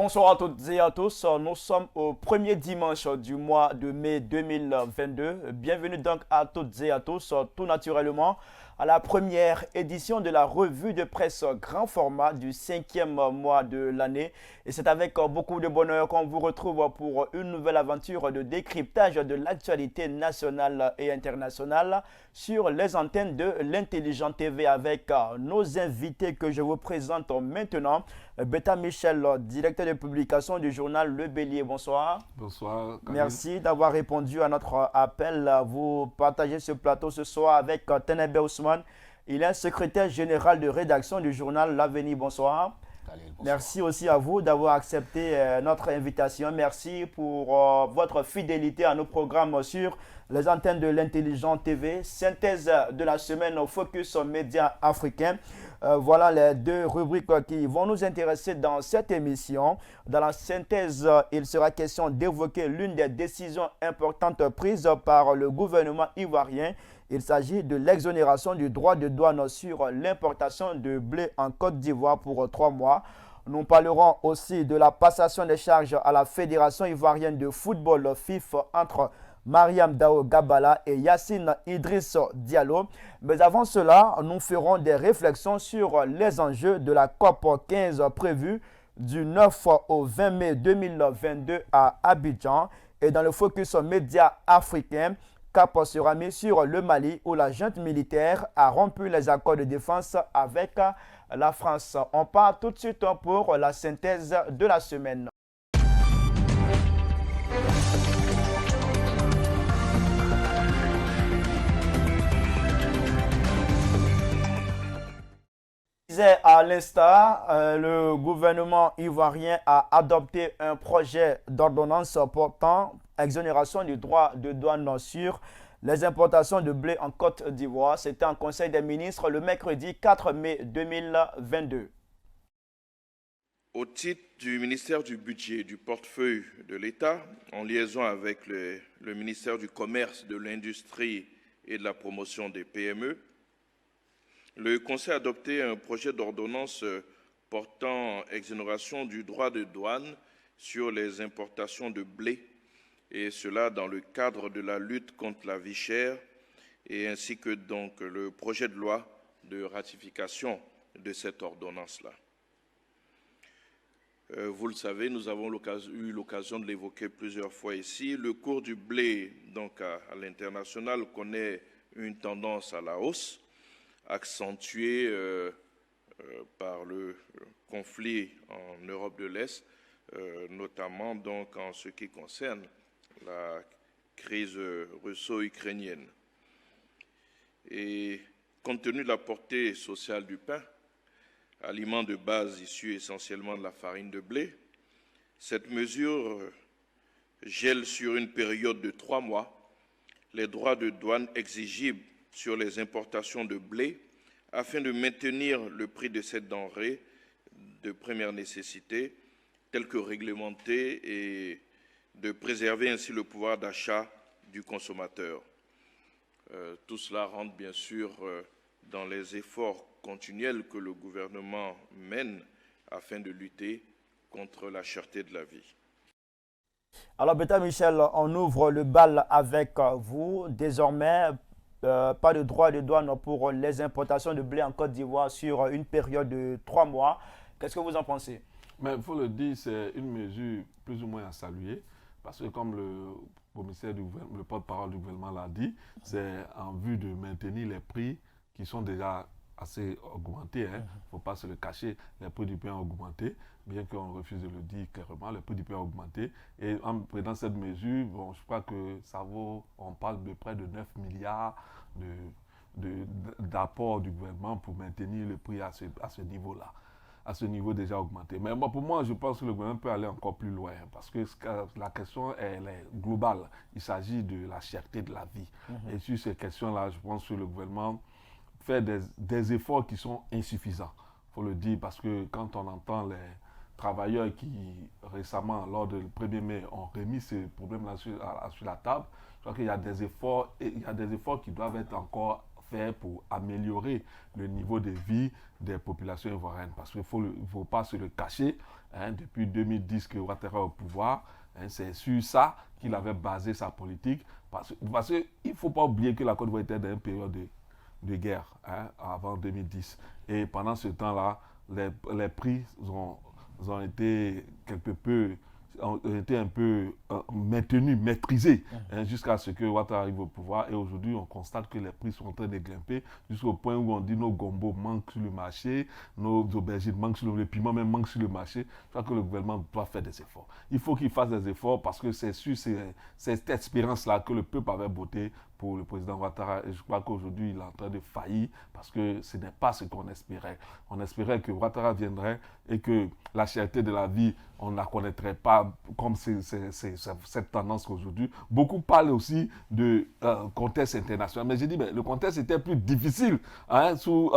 Bonsoir à toutes et à tous. Nous sommes au premier dimanche du mois de mai 2022. Bienvenue donc à toutes et à tous, tout naturellement, à la première édition de la revue de presse grand format du cinquième mois de l'année. Et c'est avec beaucoup de bonheur qu'on vous retrouve pour une nouvelle aventure de décryptage de l'actualité nationale et internationale sur les antennes de l'Intelligent TV avec nos invités que je vous présente maintenant. Beta Michel, directeur de publication du journal Le Bélier. Bonsoir. Bonsoir, Khalil. Merci d'avoir répondu à notre appel. Vous partagez ce plateau ce soir avec Tenebe Ousmane. Il est secrétaire général de rédaction du journal L'Avenir. Bonsoir. Khalil, bonsoir. Merci aussi à vous d'avoir accepté notre invitation. Merci pour votre fidélité à nos programmes sur les antennes de l'Intelligent TV. Synthèse de la semaine au Focus Média africain. Voilà les deux rubriques qui vont nous intéresser dans cette émission. Dans la synthèse, il sera question d'évoquer l'une des décisions importantes prises par le gouvernement ivoirien. Il s'agit de l'exonération du droit de douane sur l'importation de blé en Côte d'Ivoire pour 3 mois. Nous parlerons aussi de la passation des charges à la Fédération ivoirienne de football FIF entre Mariam Dao Gabala et Yacine Idriss Diallo. Mais avant cela, nous ferons des réflexions sur les enjeux de la COP 15 prévue du 9 au 20 mai 2022 à Abidjan. Et dans le focus média africain, cap sera mis sur le Mali où la junte militaire a rompu les accords de défense avec la France. On part tout de suite pour la synthèse de la semaine. À l'instar, le gouvernement ivoirien a adopté un projet d'ordonnance portant exonération du droit de douane sur les importations de blé en Côte d'Ivoire. C'était en Conseil des ministres le mercredi 4 mai 2022. Au titre du ministère du Budget et du portefeuille de l'État, en liaison avec le ministère du Commerce, de l'Industrie et de la Promotion des PME, le Conseil a adopté un projet d'ordonnance portant exonération du droit de douane sur les importations de blé, et cela dans le cadre de la lutte contre la vie chère, et ainsi que donc le projet de loi de ratification de cette ordonnance-là. Vous le savez, nous avons eu l'occasion de l'évoquer plusieurs fois ici. Le cours du blé donc à l'international connaît une tendance à la hausse, accentuée par le conflit en Europe de l'Est, notamment donc en ce qui concerne la crise russo-ukrainienne. Et compte tenu de la portée sociale du pain, aliment de base issu essentiellement de la farine de blé, cette mesure gèle sur une période de 3 mois les droits de douane exigibles sur les importations de blé afin de maintenir le prix de cette denrée de première nécessité tel que réglementé et de préserver ainsi le pouvoir d'achat du consommateur. Tout cela rentre bien sûr dans les efforts continuels que le gouvernement mène afin de lutter contre la cherté de la vie. Alors, Beta Michel, on ouvre le bal avec vous. Désormais, pas de droit de douane pour les importations de blé en Côte d'Ivoire sur une période de 3 mois. Qu'est-ce que vous en pensez? Mais il faut le dire, c'est une mesure plus ou moins à saluer, parce que comme le porte-parole du gouvernement l'a dit, c'est en vue de maintenir les prix qui sont déjà assez augmentés. Il ne faut pas se le cacher, les prix du pain ont augmenté, bien qu'on refuse de le dire clairement, les prix du pain ont augmenté. Et en prenant cette mesure, bon, je crois que ça vaut, on parle de près de 9 milliards d'apport du gouvernement pour maintenir le prix à ce niveau-là, à ce niveau déjà augmenté. Mais bon, pour moi, je pense que le gouvernement peut aller encore plus loin, parce que la question elle est globale. Il s'agit de la cherté de la vie. Et sur ces questions-là, je pense que le gouvernement fait des efforts qui sont insuffisants. Il faut le dire, parce que quand on entend les travailleurs qui, récemment, lors du 1er mai, ont remis ces problèmes-là sur la table, je crois qu'il y a des efforts qui doivent être encore faire pour améliorer le niveau de vie des populations ivoiriennes. Parce qu'il ne faut pas se le cacher, hein, depuis 2010 que Ouattara est au pouvoir, hein, c'est sur ça qu'il avait basé sa politique. Parce qu'il ne faut pas oublier que la Côte d'Ivoire était dans une période de guerre, hein, avant 2010. Et pendant ce temps-là, les prix ont été un peu maintenus, maîtrisés, hein, jusqu'à ce que Ouattara arrive au pouvoir. Et aujourd'hui, on constate que les prix sont en train de grimper jusqu'au point où on dit nos gombos manquent sur le marché, nos aubergines manquent sur le piment même manquent sur le marché. Je crois que le gouvernement doit faire des efforts. Il faut qu'il fasse des efforts parce que c'est sur cette expérience-là que le peuple avait voté pour le président Ouattara. Et je crois qu'aujourd'hui, il est en train de faillir parce que ce n'est pas ce qu'on espérait. On espérait que Ouattara viendrait et que la cherté de la vie, on ne la connaîtrait pas comme c'est cette tendance qu'aujourd'hui. Beaucoup parlent aussi de contexte international. Mais j'ai dit, le contexte était plus difficile, hein, sous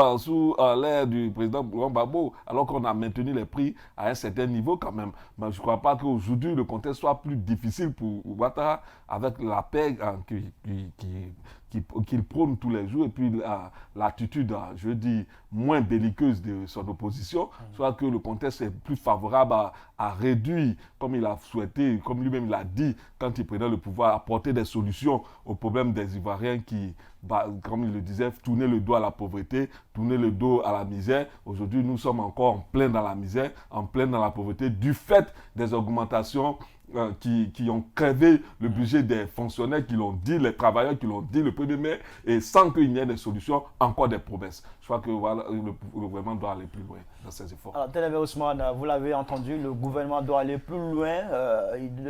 l'ère du président Laurent Gbagbo, alors qu'on a maintenu les prix à un certain niveau quand même. Mais je ne crois pas qu'aujourd'hui, le contexte soit plus difficile pour Ouattara avec la paix qu'il prône tous les jours et puis l'attitude, je dis, moins belliqueuse de son opposition, soit que le contexte est plus favorable à réduire, comme il a souhaité, comme lui-même l'a dit, quand il prenait le pouvoir, apporter des solutions aux problèmes des Ivoiriens qui, comme il le disait, tourner le dos à la pauvreté, tourner le dos à la misère. Aujourd'hui, nous sommes encore en plein dans la misère, en plein dans la pauvreté, du fait des augmentations qui ont crevé le budget des fonctionnaires qui l'ont dit, les travailleurs qui l'ont dit le 1er mai, et sans qu'il n'y ait des solutions, encore des promesses. Je crois que voilà, le gouvernement doit aller plus loin dans ses efforts. Alors, Tel Ousmane, vous l'avez entendu, le gouvernement doit aller plus loin.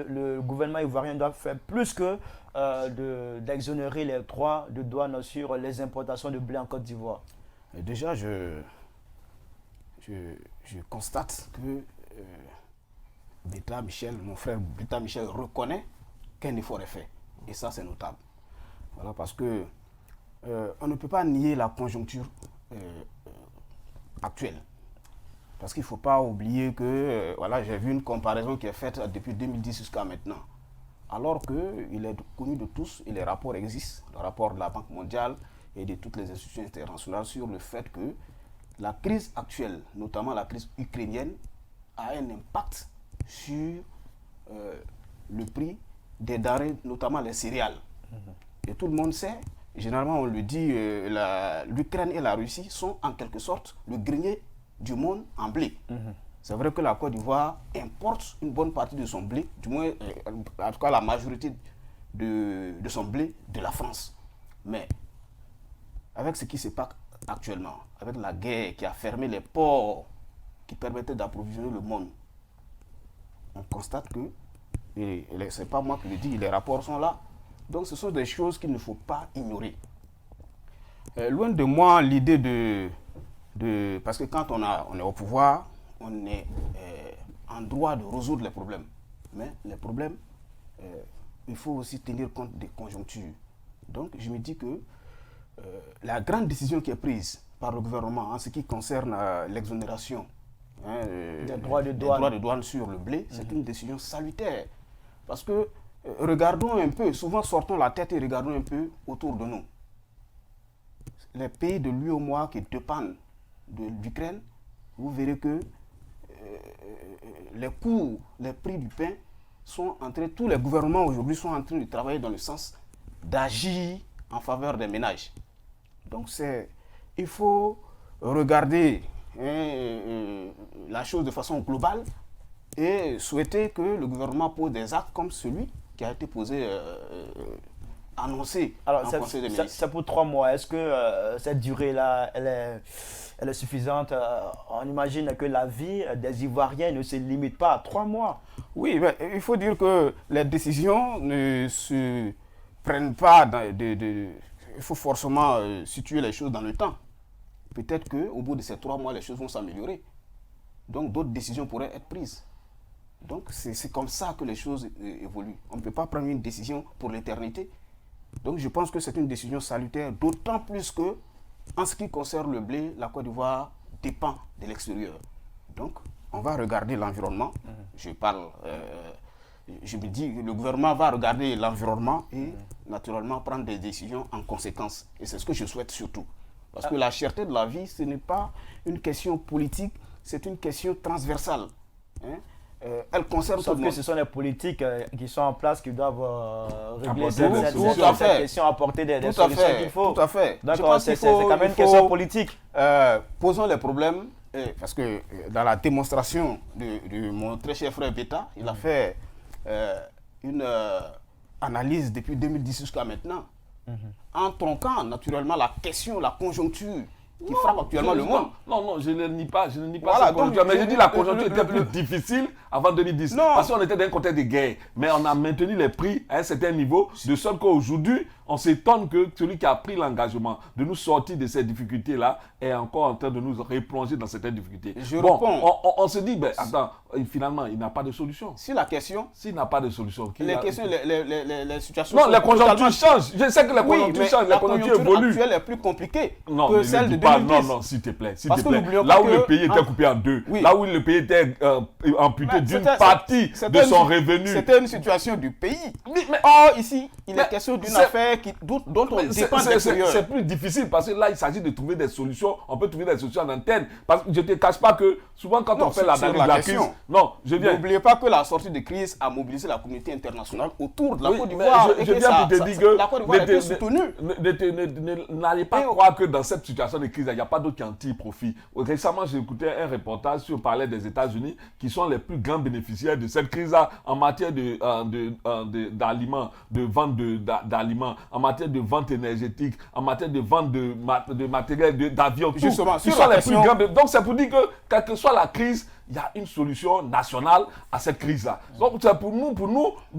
Le gouvernement ivoirien doit faire plus que d'exonérer les droits de douane sur les importations de blé en Côte d'Ivoire. Déjà, je constate que Beta Michel, mon frère Beta Michel, reconnaît qu'un effort est fait. Et ça, c'est notable. Voilà, parce que on ne peut pas nier la conjoncture actuelle. Parce qu'il ne faut pas oublier que, voilà, j'ai vu une comparaison qui est faite depuis 2010 jusqu'à maintenant. Alors qu'il est connu de tous et les rapports existent, le rapport de la Banque mondiale et de toutes les institutions internationales sur le fait que la crise actuelle, notamment la crise ukrainienne, a un impact sur le prix des denrées, notamment les céréales. Et tout le monde sait, généralement on le dit, l'Ukraine et la Russie sont en quelque sorte le grenier du monde en blé. C'est vrai que la Côte d'Ivoire importe une bonne partie de son blé, du moins, en tout cas la majorité de son blé de la France. Mais avec ce qui se passe actuellement, avec la guerre qui a fermé les ports qui permettaient d'approvisionner le monde, on constate que, et ce n'est pas moi qui le dis, les rapports sont là. Donc ce sont des choses qu'il ne faut pas ignorer. Loin de moi l'idée de... Parce que quand on est au pouvoir, on est en droit de résoudre les problèmes. Mais les problèmes, il faut aussi tenir compte des conjonctures. Donc je me dis que la grande décision qui est prise par le gouvernement en ce qui concerne l'exonération des droits de douane sur le blé, c'est une décision salutaire. Parce que regardons un peu, souvent sortons la tête et regardons un peu autour de nous. Les pays de l'UEMOA qui dépendent de l'Ukraine, vous verrez que les coûts, les prix du pain sont en train, tous les gouvernements aujourd'hui sont en train de travailler dans le sens d'agir en faveur des ménages. Donc il faut regarder la chose de façon globale et souhaiter que le gouvernement pose des actes comme celui qui a été posé, annoncé en Conseil des ministres. C'est pour 3 mois. Est-ce que cette durée-là, elle est suffisante? On imagine que la vie des Ivoiriens ne se limite pas à 3 mois. Oui, mais il faut dire que les décisions ne se prennent pas il faut forcément situer les choses dans le temps. Peut-être qu'au bout de ces 3 mois, les choses vont s'améliorer. Donc d'autres décisions pourraient être prises. Donc c'est comme ça que les choses évoluent. On ne peut pas prendre une décision pour l'éternité. Donc je pense que c'est une décision salutaire, d'autant plus que, en ce qui concerne le blé, la Côte d'Ivoire dépend de l'extérieur. Donc on va regarder l'environnement. Je parle je me dis que le gouvernement va regarder l'environnement et naturellement prendre des décisions en conséquence. Et c'est ce que je souhaite surtout. Parce que la cherté de la vie, ce n'est pas une question politique, c'est une question transversale. Hein? Elle concerne tout le monde. Sauf que ce sont les politiques qui sont en place qui doivent régler Apporter cette question, apporter des solutions qu'il faut. Tout à fait. D'accord, c'est quand même une question politique. Posons les problèmes, parce que dans la démonstration de mon très cher frère Beta, il a fait une analyse depuis 2010 jusqu'à maintenant, en tronquant naturellement la question, la conjoncture qui frappe actuellement le monde. Non, je ne nie pas, Voilà, cette conjoncture. Mais je dis la conjoncture était plus difficile avant 2010. Non. Parce qu'on était dans un contexte de guerre. Mais on a maintenu les prix à un certain niveau, de sorte qu'aujourd'hui, on s'étonne que celui qui a pris l'engagement de nous sortir de ces difficultés-là est encore en train de nous replonger dans certaines difficultés. On se dit, ben, attends, finalement, il n'a pas de solution. Si la question... S'il n'a pas de solution... Les situations... Non, les conjonctures changent. Je sais que les conjonctures changent, les conjonctures évoluent. La conjoncture est plus compliquée non, que celle de 2010. Non, s'il te plaît. Là où le pays était coupé en deux, là où le pays était amputé d'une partie de son revenu. C'était une situation du pays. Or, ici, il est question d'une affaire dont on dépend de l'extérieur. C'est plus difficile parce que là, il s'agit de trouver des solutions. On peut trouver des solutions en interne. Parce que je ne te cache pas que souvent, quand on fait l'analyse de la crise... Non, je viens. N'oubliez pas que la sortie de crise a mobilisé la communauté internationale autour de la Côte d'Ivoire. Je viens pour te dire que la Côte d'Ivoire a été soutenue. N'allez pas croire que dans cette situation de crise, il n'y a pas d'autres qui en tirent profit. Récemment, j'ai écouté un reportage sur parler des États-Unis qui sont les plus grands bénéficiaires de cette crise-là en matière d'aliments, de vente d'aliments, en matière de vente énergétique, en matière de vente de matériel, d'avions. Justement, ils sont les plus grands. Donc, c'est pour dire que, quelle que soit la crise, il y a une solution nationale à cette crise-là. Donc, c'est pour nous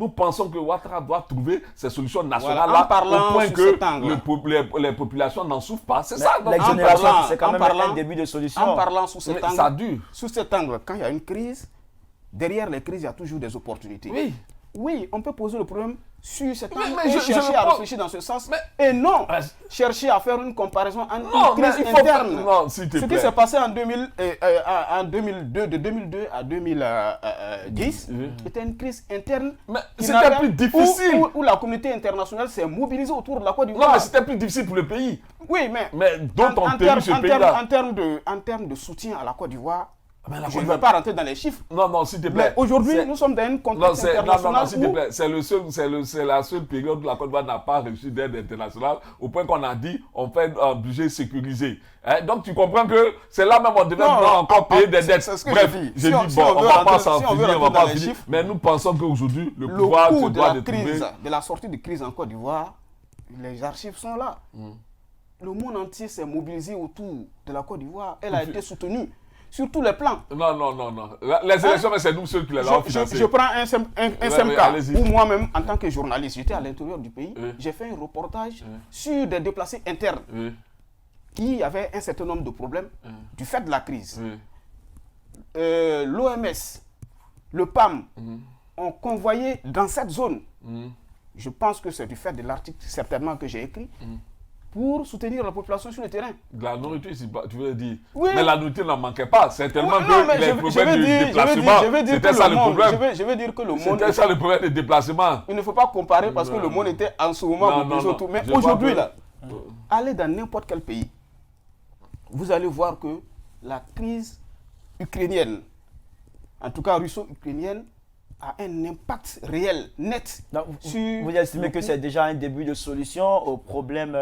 pensons que Ouattara doit trouver ces solutions nationales-là au point que les populations n'en souffrent pas. C'est ça. L'exonération, c'est quand même un début de solution. En parlant sous cet angle, ça dure. Sous cet angle, quand il y a une crise, derrière les crises, il y a toujours des opportunités. Oui, on peut poser le problème sur cet angle et chercher à réfléchir dans ce sens. Et non, chercher à faire une comparaison entre une crise interne. Non, s'il te plaît. Ce qui s'est passé en 2002, de 2002 à 2010, était une crise interne. Mais c'était plus difficile. Où la communauté internationale s'est mobilisée autour de la Côte d'Ivoire. Non, mais c'était plus difficile pour le pays. Oui, mais d'autres ont tenu ce pays-là. En termes de soutien à la Côte d'Ivoire, je ne vais pas rentrer dans les chiffres. Non, s'il te plaît. Aujourd'hui, nous sommes dans une contexte international. Non, s'il te plaît. C'est la seule période où la Côte d'Ivoire n'a pas reçu d'aide internationale, au point qu'on a dit on fait un budget sécurisé. Donc tu comprends que c'est là même on devait encore payer des dettes. Bref, j'ai dit bon, on ne va pas s'en finir, on va pas finir. Mais nous pensons qu'aujourd'hui, le pouvoir se doit de trouver... De la sortie de crise en Côte d'Ivoire, les archives sont là. Le monde entier s'est mobilisé autour de la Côte d'Ivoire. Elle a été soutenue. Sur tous les plans. Non. Les élections, c'est nous ceux qui les avons financées. Je prends un simple cas où moi-même, en tant que journaliste, j'étais à l'intérieur du pays. J'ai fait un reportage sur des déplacés internes qui avaient un certain nombre de problèmes du fait de la crise. L'OMS, le PAM ont convoyé dans cette zone. Je pense que c'est du fait de l'article certainement que j'ai écrit. Pour soutenir la population sur le terrain. La nourriture, tu veux dire. Oui. Mais la nourriture n'en manquait pas. C'est tellement que les problèmes de déplacement, c'était ça le problème. Je veux dire que le monde... C'était ça le problème de déplacement. Il ne faut pas comparer parce que le monde était en ce moment mobilisé autour. Mais aujourd'hui, là, allez dans n'importe quel pays, vous allez voir que la crise ukrainienne, en tout cas russo-ukrainienne, a un impact réel, net. Donc, vous estimez que c'est déjà un début de solution au problème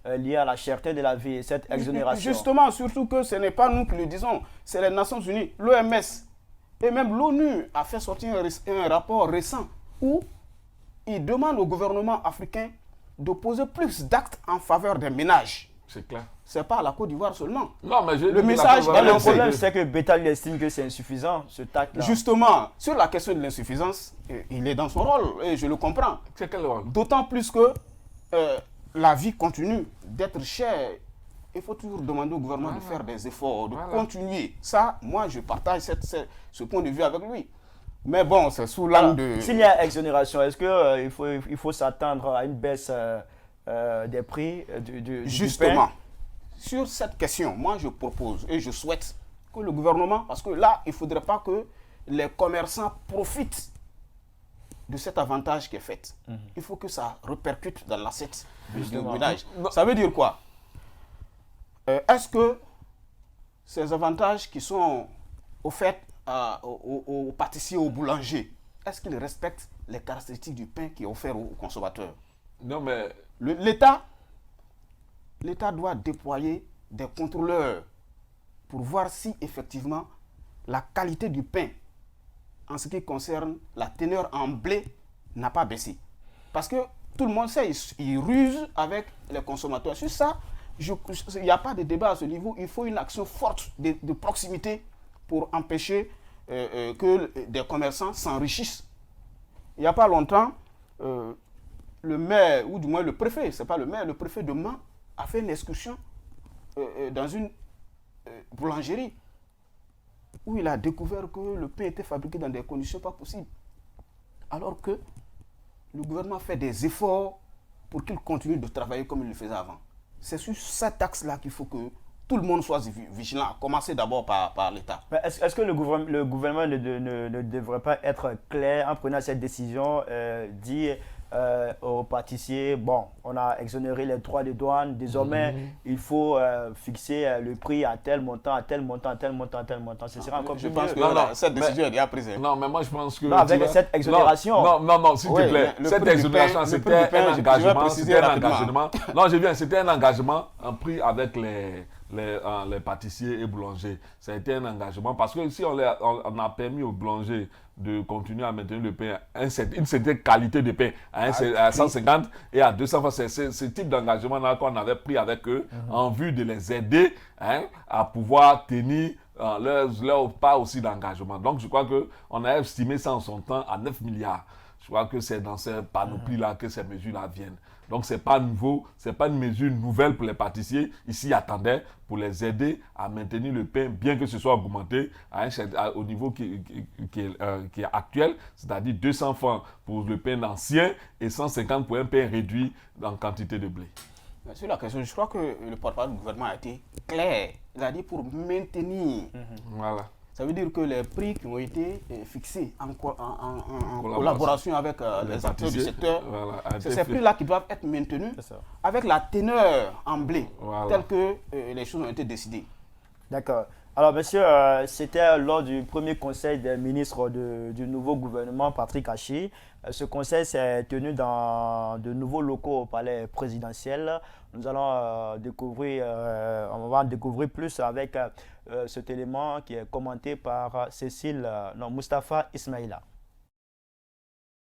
lié à la cherté de la vie, cette exonération? Justement, surtout que ce n'est pas nous qui le disons, c'est les Nations Unies, l'OMS et même l'ONU a fait sortir un rapport récent où il demande au gouvernement africain de poser plus d'actes en faveur des ménages. C'est clair. Ce n'est pas à la Côte d'Ivoire seulement. Non, mais le message, le problème, c'est que Beta estime que c'est insuffisant, ce tact-là. Justement, sur la question de l'insuffisance, il est dans son rôle, et je le comprends. C'est quel rôle? D'autant plus que la vie continue d'être chère. Il faut toujours demander au gouvernement de faire des efforts, de continuer. Ça, moi, je partage ce point de vue avec lui. Mais bon, c'est sous l'angle de... S'il y a exonération, est-ce qu'il faut s'attendre à une baisse des prix du Justement. pain? Sur cette question, moi je propose et je souhaite que le gouvernement, parce que là, il ne faudrait pas que les commerçants profitent de cet avantage qui est fait, il faut que ça répercute dans l'assiette du Justement. ménage. Ça veut dire quoi? Est-ce que ces avantages qui sont offerts aux pâtissiers, aux boulangers, est-ce qu'ils respectent les caractéristiques du pain qui est offert aux consommateurs? Non, mais L'État doit déployer des contrôleurs pour voir si effectivement la qualité du pain en ce qui concerne la teneur en blé n'a pas baissé. Parce que tout le monde sait, ils rusent avec les consommateurs. Sur ça, il n'y a pas de débat à ce niveau. Il faut une action forte de proximité pour empêcher que des commerçants s'enrichissent. Il n'y a pas longtemps, le maire, ou du moins le préfet, c'est pas le maire, le préfet de Mans a fait une excursion dans une boulangerie où il a découvert que le pain était fabriqué dans des conditions pas possibles. Alors que le gouvernement fait des efforts pour qu'il continue de travailler comme il le faisait avant. C'est sur cet axe-là qu'il faut que tout le monde soit vigilant, à commencer d'abord par l'État. Est-ce que le gouvernement ne devrait pas être clair en prenant cette décision, dire aux pâtissiers, bon, on a exonéré les droits de douane, désormais il faut fixer le prix à tel montant, à tel montant, à tel montant, à tel montant. Ce serait encore plus Je pense mieux. que cette décision est déjà prise. non, mais moi je pense que... Non, avec cette exonération. Non, s'il te plaît. le Cette prix du exonération, pain, c'était le prix du pain, un je vais engagement. préciser C'était un rapidement. engagement. Non, je viens, c'était un engagement pris avec les pâtissiers et boulangers. Ça a été un engagement parce que si on a permis aux boulangers de continuer à maintenir le pain, une certaine qualité de pain à 150 et à 200 francs, c'est ce type d'engagement-là qu'on avait pris avec eux en vue de les aider à pouvoir tenir leur part aussi d'engagement. Donc je crois qu'on a estimé ça en son temps à 9 milliards. Je crois que c'est dans ces panoplies-là que ces mesures-là viennent. Donc, ce n'est pas nouveau, ce n'est pas une mesure nouvelle pour les pâtissiers. Ici, ils attendaient pour les aider à maintenir le pain, bien que ce soit augmenté au niveau qui est actuel, c'est-à-dire 200 francs pour le pain ancien et 150 pour un pain réduit en quantité de blé. Sur la question, je crois que le porte-parole du gouvernement a été clair. Il a dit pour maintenir. Voilà. Ça veut dire que les prix qui ont été fixés en collaboration avec les acteurs du secteur, voilà, c'est ces prix-là qui doivent être maintenus avec la teneur en blé, telle que les choses ont été décidées. D'accord. Alors, monsieur, c'était lors du premier conseil des ministres du nouveau gouvernement, Patrick Hachi. Ce conseil s'est tenu dans de nouveaux locaux au palais présidentiel. Nous allons on va en découvrir plus avec cet élément qui est commenté par Moustapha Ismaïla.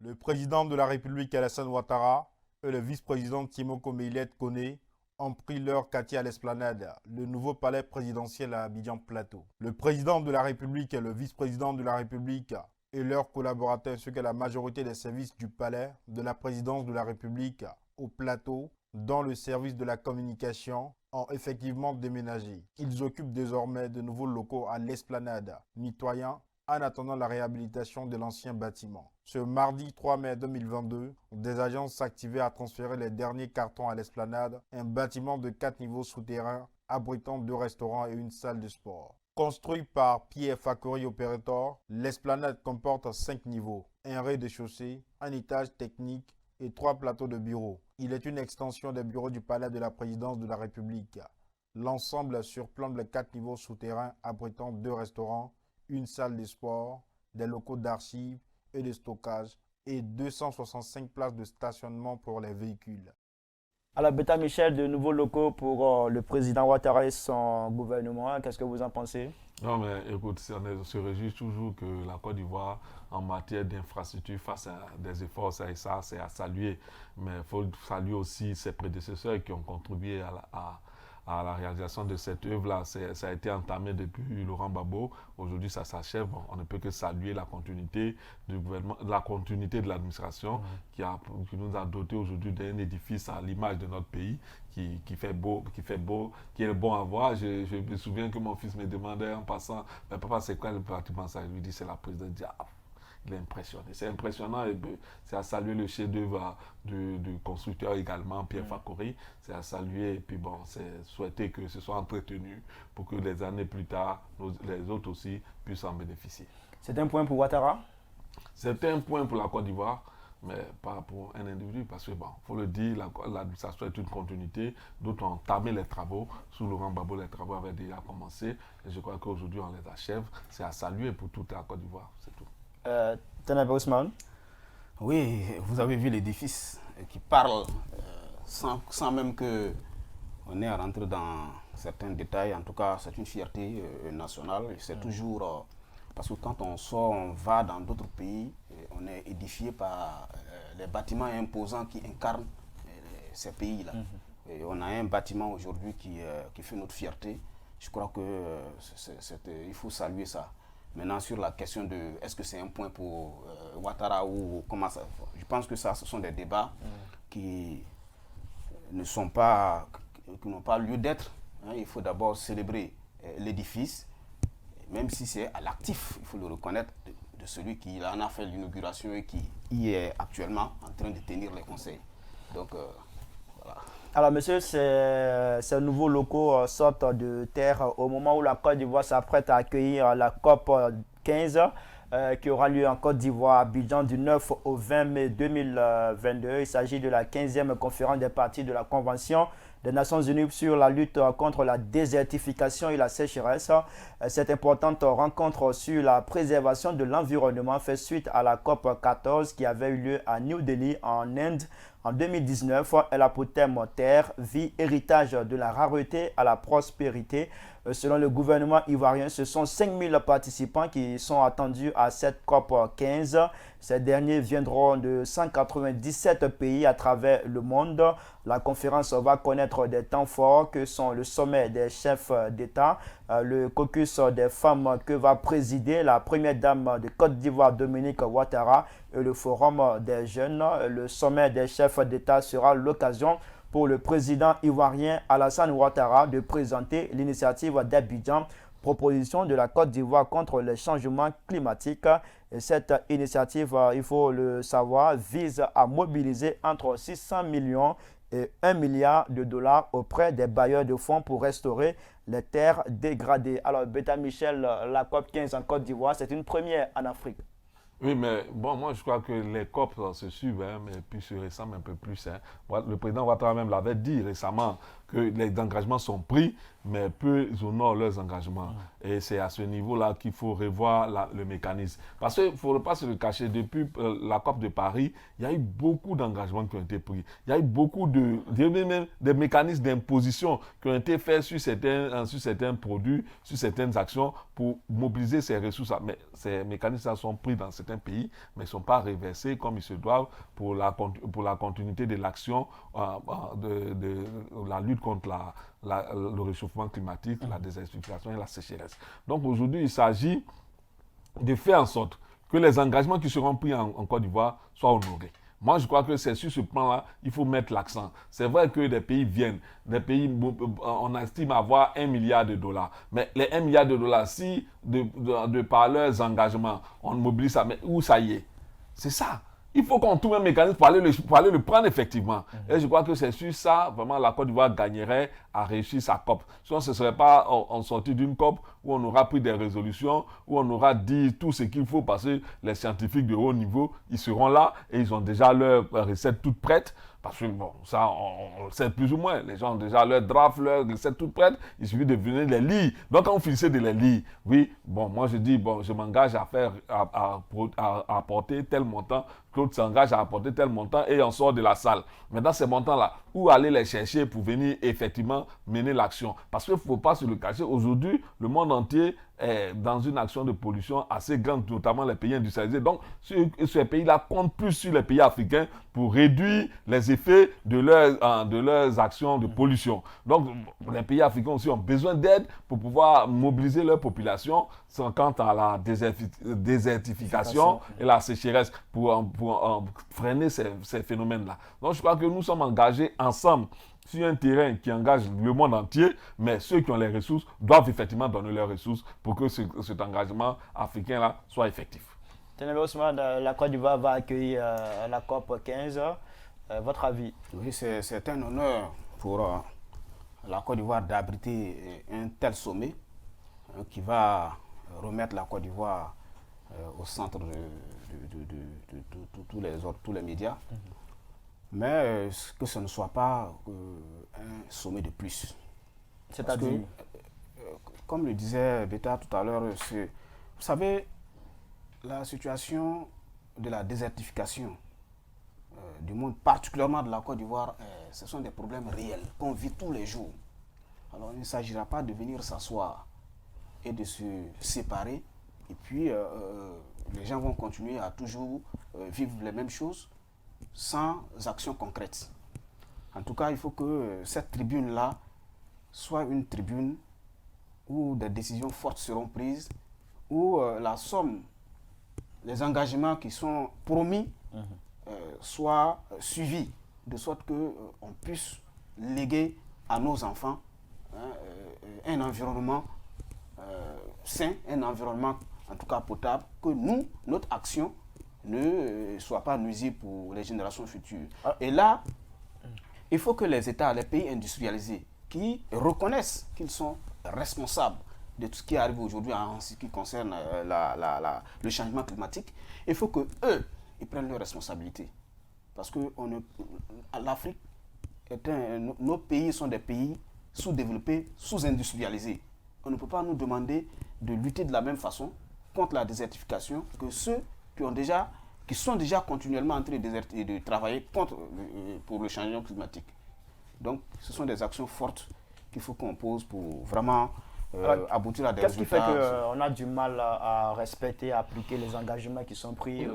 Le président de la République Alassane Ouattara et le vice-président Timoko Meïlet Koné ont pris leur quartier à l'Esplanade, le nouveau palais présidentiel à Abidjan Plateau. Le président de la République et le vice-président de la République et leurs collaborateurs ainsi que la majorité des services du palais de la présidence de la République au Plateau dans le service de la communication ont effectivement déménagé. Ils occupent désormais de nouveaux locaux à l'Esplanade, nettoyant en attendant la réhabilitation de l'ancien bâtiment. Ce mardi 3 mai 2022, des agences s'activaient à transférer les derniers cartons à l'Esplanade, un bâtiment de 4 niveaux souterrains abritant 2 restaurants et une salle de sport. Construit par Pierre Factory Operator, l'Esplanade comporte 5 niveaux, un rez-de-chaussée, un étage technique et 3 plateaux de bureaux. Il est une extension des bureaux du palais de la présidence de la République. L'ensemble surplombe les 4 niveaux souterrains abritant 2 restaurants, une salle de sport, des locaux d'archives et de stockage et 265 places de stationnement pour les véhicules. Alors, Beta Michel, de nouveaux locaux pour le président Ouattara et son gouvernement. Qu'est-ce que vous en pensez? Non, mais écoute, on se réjouit toujours que la Côte d'Ivoire, en matière d'infrastructure, fasse des efforts, ça c'est à saluer. Mais il faut saluer aussi ses prédécesseurs qui ont contribué à la réalisation de cette œuvre-là. Ça a été entamé depuis Laurent Gbagbo. Aujourd'hui, ça s'achève. On ne peut que saluer la continuité du gouvernement, la continuité de l'administration qui nous a doté aujourd'hui d'un édifice à l'image de notre pays qui fait beau, qui est bon à voir. Je me souviens que mon fils me demandait en passant, mais papa, c'est quoi le bâtiment? Ça, je lui dis, c'est la présidence. Il est impressionné. C'est impressionnant et c'est à saluer le chef-d'œuvre du constructeur également, Pierre Factory. C'est à saluer et puis bon, c'est souhaiter que ce soit entretenu pour que les années plus tard, les autres aussi puissent en bénéficier. C'est un point pour Ouattara? C'est un point pour la Côte d'Ivoire mais pas pour un individu, parce que, bon, il faut le dire, l'administration est une continuité. D'autres ont entamé les travaux. Sous Laurent Gbagbo, les travaux avaient déjà commencé. Et je crois qu'aujourd'hui, on les achève. C'est à saluer pour toute la Côte d'Ivoire, c'est tout. Tenabe Ousmane. Oui, vous avez vu l'édifice qui parle sans même que on ait à rentrer dans certains détails. En tout cas, c'est une fierté nationale. C'est toujours... parce que quand on sort, on va dans d'autres pays, on est édifié par les bâtiments imposants qui incarnent ces pays-là. Et on a un bâtiment aujourd'hui qui fait notre fierté. Je crois que il faut saluer ça. Maintenant, sur la question de est-ce que c'est un point pour Ouattara ou comment ça... Je pense que ça, ce sont des débats qui n'ont pas lieu d'être. Hein. Il faut d'abord célébrer l'édifice, même si c'est à l'actif, il faut le reconnaître, de celui qui en a fait l'inauguration et qui y est actuellement en train de tenir les conseils. Donc, voilà. Alors, monsieur, ces nouveaux locaux sortent de terre au moment où la Côte d'Ivoire s'apprête à accueillir la COP 15 qui aura lieu en Côte d'Ivoire à Abidjan du 9 au 20 mai 2022. Il s'agit de la 15e conférence des parties de la Convention des Nations Unies sur la lutte contre la désertification et la sécheresse. Cette importante rencontre sur la préservation de l'environnement fait suite à la COP 14 qui avait eu lieu à New Delhi en Inde en 2019. Elle a pour thème terre, vie, héritage de la rareté à la prospérité. Selon le gouvernement ivoirien, ce sont 5000 participants qui sont attendus à cette COP 15. Ces derniers viendront de 197 pays à travers le monde. La conférence va connaître des temps forts que sont le sommet des chefs d'État, le caucus des femmes que va présider la première dame de Côte d'Ivoire, Dominique Ouattara, et le forum des jeunes. Le sommet des chefs d'État sera l'occasion pour le président ivoirien Alassane Ouattara de présenter l'initiative d'Abidjan, proposition de la Côte d'Ivoire contre les changements climatiques. Et cette initiative, il faut le savoir, vise à mobiliser entre 600 millions et 1 milliard de dollars auprès des bailleurs de fonds pour restaurer les terres dégradées. Alors, Beta Michel, la COP 15 en Côte d'Ivoire, c'est une première en Afrique. Oui, mais bon, moi je crois que les COP se suivent, hein, mais puis se ressemblent un peu plus. Hein. Le président Ouattara même l'avait dit récemment que les engagements sont pris, mais peu honorent leurs engagements. Et c'est à ce niveau-là qu'il faut revoir le mécanisme. Parce qu'il ne faut pas se le cacher, depuis la COP de Paris, il y a eu beaucoup d'engagements qui ont été pris. Il y a eu beaucoup de mécanismes d'imposition qui ont été faits sur certains produits, sur certaines actions pour mobiliser ces ressources. Mais ces mécanismes sont pris dans certains pays, mais ne sont pas reversés comme ils se doivent pour la continuité de l'action de la lutte contre le réchauffement climatique, la désertification et la sécheresse. Donc aujourd'hui, il s'agit de faire en sorte que les engagements qui seront pris en Côte d'Ivoire soient honorés. Moi, je crois que c'est sur ce plan-là qu'il faut mettre l'accent. C'est vrai que des pays viennent, on estime avoir 1 milliard de dollars. Mais les 1 milliard de dollars, si de par leurs engagements, on mobilise ça, mais où ça y est? C'est ça. Il faut qu'on trouve un mécanisme pour aller le prendre effectivement. Et je crois que c'est sur ça, vraiment, la Côte d'Ivoire gagnerait à réussir sa COP. Sinon, ce ne serait pas en sortie d'une COP où on aura pris des résolutions, où on aura dit tout ce qu'il faut, parce que les scientifiques de haut niveau, ils seront là et ils ont déjà leurs recettes toutes prêtes. Parce que, bon, ça, on le sait plus ou moins. Les gens ont déjà leur draft, leurs recettes toutes prêtes. Il suffit de venir les lire. Donc, quand on finissait de les lire, oui, bon, moi, je dis, bon, je m'engage à apporter tel montant, l'autre s'engage à apporter tel montant et on sort de la salle. Mais dans ces montants-là, où aller les chercher pour venir effectivement mener l'action? Parce qu'il ne faut pas se le cacher. Aujourd'hui, le monde entier est dans une action de pollution assez grande, notamment les pays industrialisés. Donc, ces pays-là comptent plus sur les pays africains pour réduire les effets de leurs actions de pollution. Donc, les pays africains aussi ont besoin d'aide pour pouvoir mobiliser leur population quant à la désertification et la sécheresse pour freiner ces phénomènes-là. Donc, je crois que nous sommes engagés ensemble sur un terrain qui engage le monde entier, mais ceux qui ont les ressources doivent effectivement donner leurs ressources pour que cet engagement africain-là soit effectif. Tenabe Ousmane, la Côte d'Ivoire va accueillir la COP 15. Votre avis? Oui, c'est un honneur pour la Côte d'Ivoire d'abriter un tel sommet qui va remettre la Côte d'Ivoire au centre de tous les médias. Mais que ce ne soit pas un sommet de plus. C'est-à-dire, comme le disait Beta tout à l'heure, vous savez, la situation de la désertification du monde, particulièrement de la Côte d'Ivoire, ce sont des problèmes réels qu'on vit tous les jours. Alors il ne s'agira pas de venir s'asseoir et de se séparer, et puis les gens vont continuer à toujours vivre les mêmes choses sans action concrète. En tout cas, il faut que cette tribune-là soit une tribune où des décisions fortes seront prises, où la somme, les engagements qui sont promis soient suivis, de sorte qu'on puisse léguer à nos enfants un environnement sain, un environnement en tout cas potable, que nous, notre action ne soit pas nuisible pour les générations futures. Et là, il faut que les États, les pays industrialisés, qui reconnaissent qu'ils sont responsables de tout ce qui arrive aujourd'hui en ce qui concerne le changement climatique, il faut que eux, ils prennent leurs responsabilités. Parce que l'Afrique, nos pays sont des pays sous-développés, sous-industrialisés. On ne peut pas nous demander de lutter de la même façon contre la désertification que ceux qui sont déjà continuellement en train de travailler pour le changement climatique. Donc, ce sont des actions fortes qu'il faut qu'on pose pour vraiment aboutir à des résultats. Qu'est-ce qui fait qu'on a du mal à respecter, à appliquer les engagements qui sont pris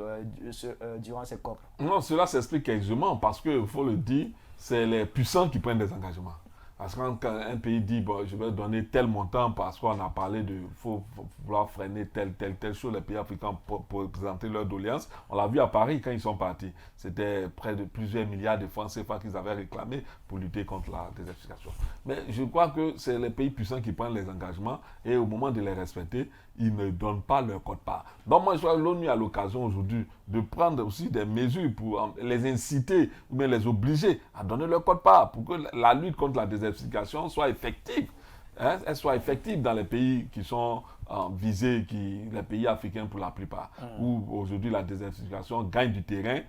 durant ces COP? Non, cela s'explique aisément parce qu'il faut le dire, c'est les puissants qui prennent des engagements. Parce que quand un pays dit, bon, je vais donner tel montant parce qu'on a parlé de, faut vouloir freiner telle chose, les pays africains pour présenter leur doléance. On l'a vu à Paris quand ils sont partis. C'était près de plusieurs milliards de francs CFA qu'ils avaient réclamés pour lutter contre la désertification. Mais je crois que c'est les pays puissants qui prennent les engagements et au moment de les respecter, ils ne donnent pas leur quote-part. Donc moi, je crois que l'ONU a l'occasion aujourd'hui de prendre aussi des mesures pour les inciter ou bien les obliger à donner leur quote-part pour que la lutte contre la désertification soit effective. Elle soit effective dans les pays qui sont visés, les pays africains pour la plupart, où aujourd'hui la désertification gagne du terrain.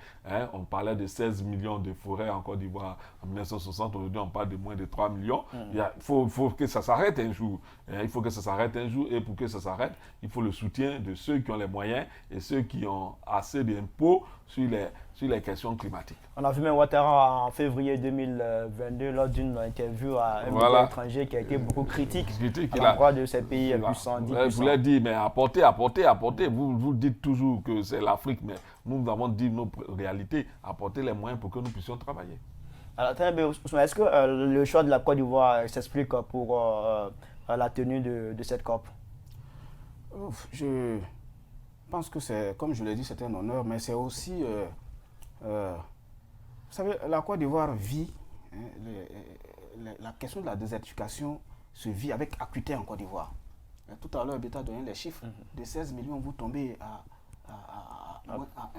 On parlait de 16 millions de forêts en Côte d'Ivoire en 1960, aujourd'hui on parle de moins de 3 millions. Il faut que ça s'arrête un jour. Il faut que ça s'arrête un jour et pour que ça s'arrête, il faut le soutien de ceux qui ont les moyens et ceux qui ont assez d'impôts sur les questions climatiques. On a vu même Ouattara en février 2022 lors d'une interview à un média étranger qui a été beaucoup critique à l'endroit de ces pays puissants. Vous voulez dire, mais apportez. Vous dites toujours que c'est l'Afrique, mais nous avons dit nos réalités. Apportez les moyens pour que nous puissions travailler. Alors, est-ce que le choix de la Côte d'Ivoire s'explique pour la tenue de cette COP? Je pense que c'est, comme je l'ai dit, c'est un honneur, mais c'est aussi... vous savez, la Côte d'Ivoire vit, la question de la désertification se vit avec acuité en Côte d'Ivoire. Tout à l'heure, Beta a donné les chiffres. De 16 millions, vous tombez à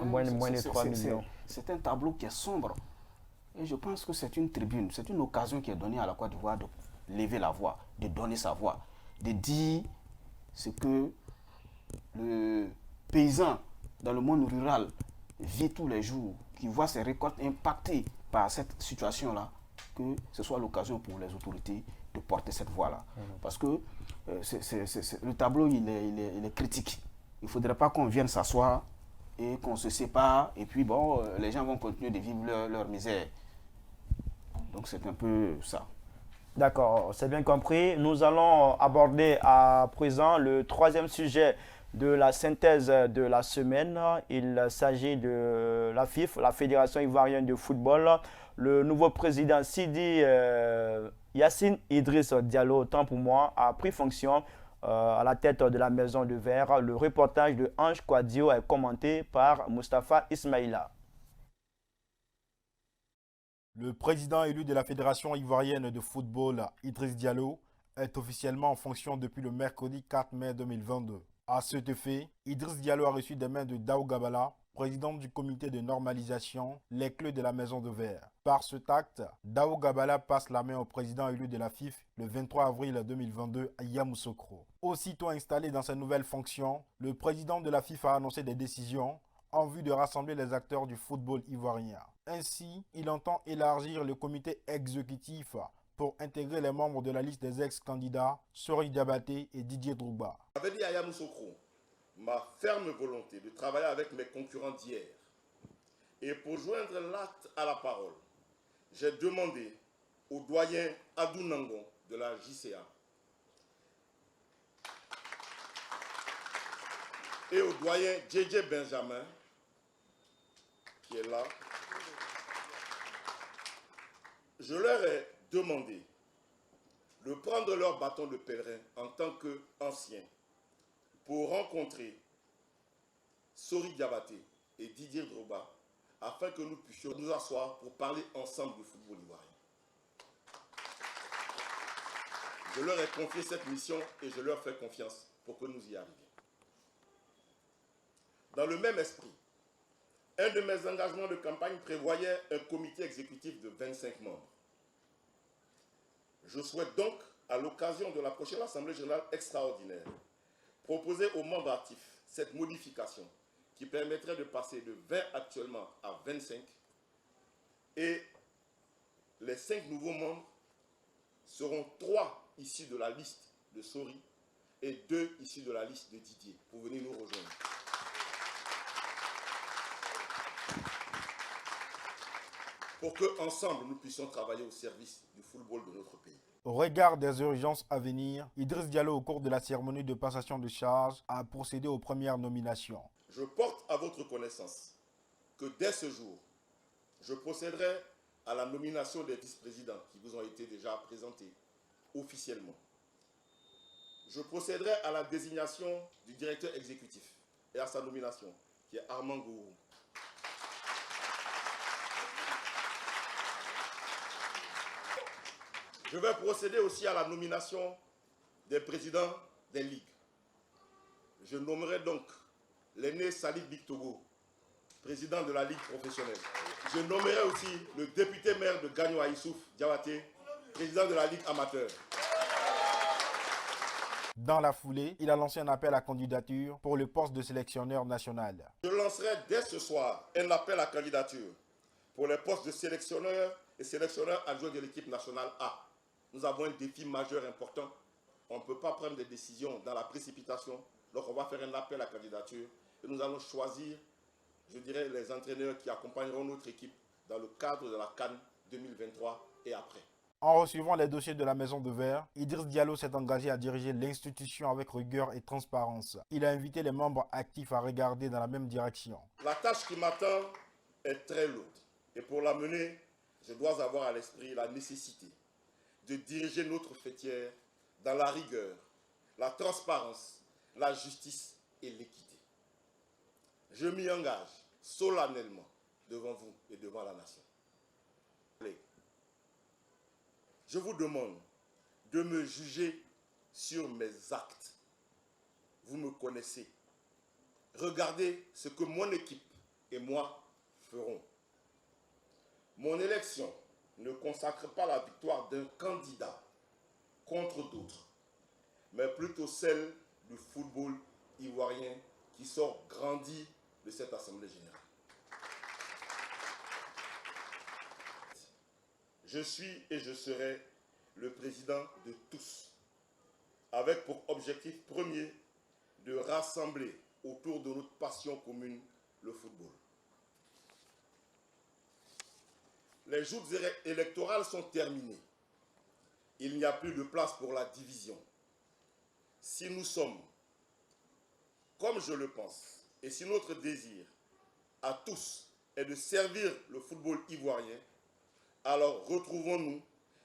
moins de 3 millions. C'est un tableau qui est sombre. Et je pense que c'est une tribune, c'est une occasion qui est donnée à la Côte d'Ivoire de lever la voix, de donner sa voix, de dire ce que le paysan dans le monde rural vit tous les jours, qui voit ses récoltes impactées par cette situation-là, que ce soit l'occasion pour les autorités de porter cette voix-là. Parce que le tableau, il est critique. Il ne faudrait pas qu'on vienne s'asseoir et qu'on se sépare, et puis bon, les gens vont continuer de vivre leur misère. Donc c'est un peu ça. D'accord, c'est bien compris. Nous allons aborder à présent le troisième sujet de la synthèse de la semaine. Il s'agit de la FIF, la Fédération ivoirienne de football. Le nouveau président Sidi Yacine Idriss Diallo, autant pour moi, a pris fonction à la tête de la Maison de Verre. Le reportage de Ange Kouadio est commenté par Mustapha Ismaïla. Le président élu de la Fédération ivoirienne de football, Idriss Diallo, est officiellement en fonction depuis le mercredi 4 mai 2022. À cet effet, Idriss Diallo a reçu des mains de Daou Gabala présidente du comité de normalisation, les clés de la Maison de Verre. Par ce acte, Dao Gabala passe la main au président élu de la FIF le 23 avril 2022 à Yamoussoukro. Aussitôt installé dans ses nouvelles fonctions, le président de la FIF a annoncé des décisions en vue de rassembler les acteurs du football ivoirien. Ainsi, il entend élargir le comité exécutif pour intégrer les membres de la liste des ex-candidats Sori Diabaté et Didier Drogba. J'avais dit à Yamoussoukro ma ferme volonté de travailler avec mes concurrents d'hier. Et pour joindre l'acte à la parole, j'ai demandé au doyen Adou Nangon de la JCA et au doyen JJ Benjamin, qui est là, je leur ai demandé de prendre leur bâton de pèlerin en tant qu'anciens pour rencontrer Sori Diabaté et Didier Drogba afin que nous puissions nous asseoir pour parler ensemble du football ivoirien. Je leur ai confié cette mission et je leur fais confiance pour que nous y arrivions. Dans le même esprit, un de mes engagements de campagne prévoyait un comité exécutif de 25 membres. Je souhaite donc, à l'occasion de la prochaine Assemblée générale extraordinaire, proposer aux membres actifs cette modification qui permettrait de passer de 20 actuellement à 25 et les 5 nouveaux membres seront 3 issus de la liste de Sori et 2 issus de la liste de Didier pour venir nous rejoindre. Pour qu'ensemble nous puissions travailler au service du football de notre pays. Au regard des urgences à venir, Idriss Diallo, au cours de la cérémonie de passation de charges, a procédé aux premières nominations. Je porte à votre connaissance que dès ce jour, je procéderai à la nomination des vice-présidents qui vous ont été déjà présentés officiellement. Je procéderai à la désignation du directeur exécutif et à sa nomination, qui est Armand Gourou. Je vais procéder aussi à la nomination des présidents des ligues. Je nommerai donc l'aîné Salif Bictogo, président de la ligue professionnelle. Je nommerai aussi le député maire de Gagno Aïssouf Diabaté, président de la ligue amateur. Dans la foulée, il a lancé un appel à candidature pour le poste de sélectionneur national. Je lancerai dès ce soir un appel à candidature pour les postes de sélectionneur et sélectionneur adjoint de l'équipe nationale A. Nous avons un défi majeur important. On ne peut pas prendre des décisions dans la précipitation. Donc on va faire un appel à candidature et nous allons choisir, je dirais, les entraîneurs qui accompagneront notre équipe dans le cadre de la CAN 2023 et après. En recevant les dossiers de la Maison de Verre, Idriss Diallo s'est engagé à diriger l'institution avec rigueur et transparence. Il a invité les membres actifs à regarder dans la même direction. La tâche qui m'attend est très lourde. Et pour la mener, je dois avoir à l'esprit la nécessité de diriger notre fêtière dans la rigueur, la transparence, la justice et l'équité. Je m'y engage solennellement devant vous et devant la nation. Je vous demande de me juger sur mes actes. Vous me connaissez. Regardez ce que mon équipe et moi ferons. Mon élection ne consacre pas la victoire d'un candidat contre d'autres, mais plutôt celle du football ivoirien qui sort grandi de cette Assemblée générale. Je suis et je serai le président de tous, avec pour objectif premier de rassembler autour de notre passion commune, le football. Les joutes électorales sont terminées. Il n'y a plus de place pour la division. Si nous sommes, comme je le pense, et si notre désir à tous est de servir le football ivoirien, alors retrouvons-nous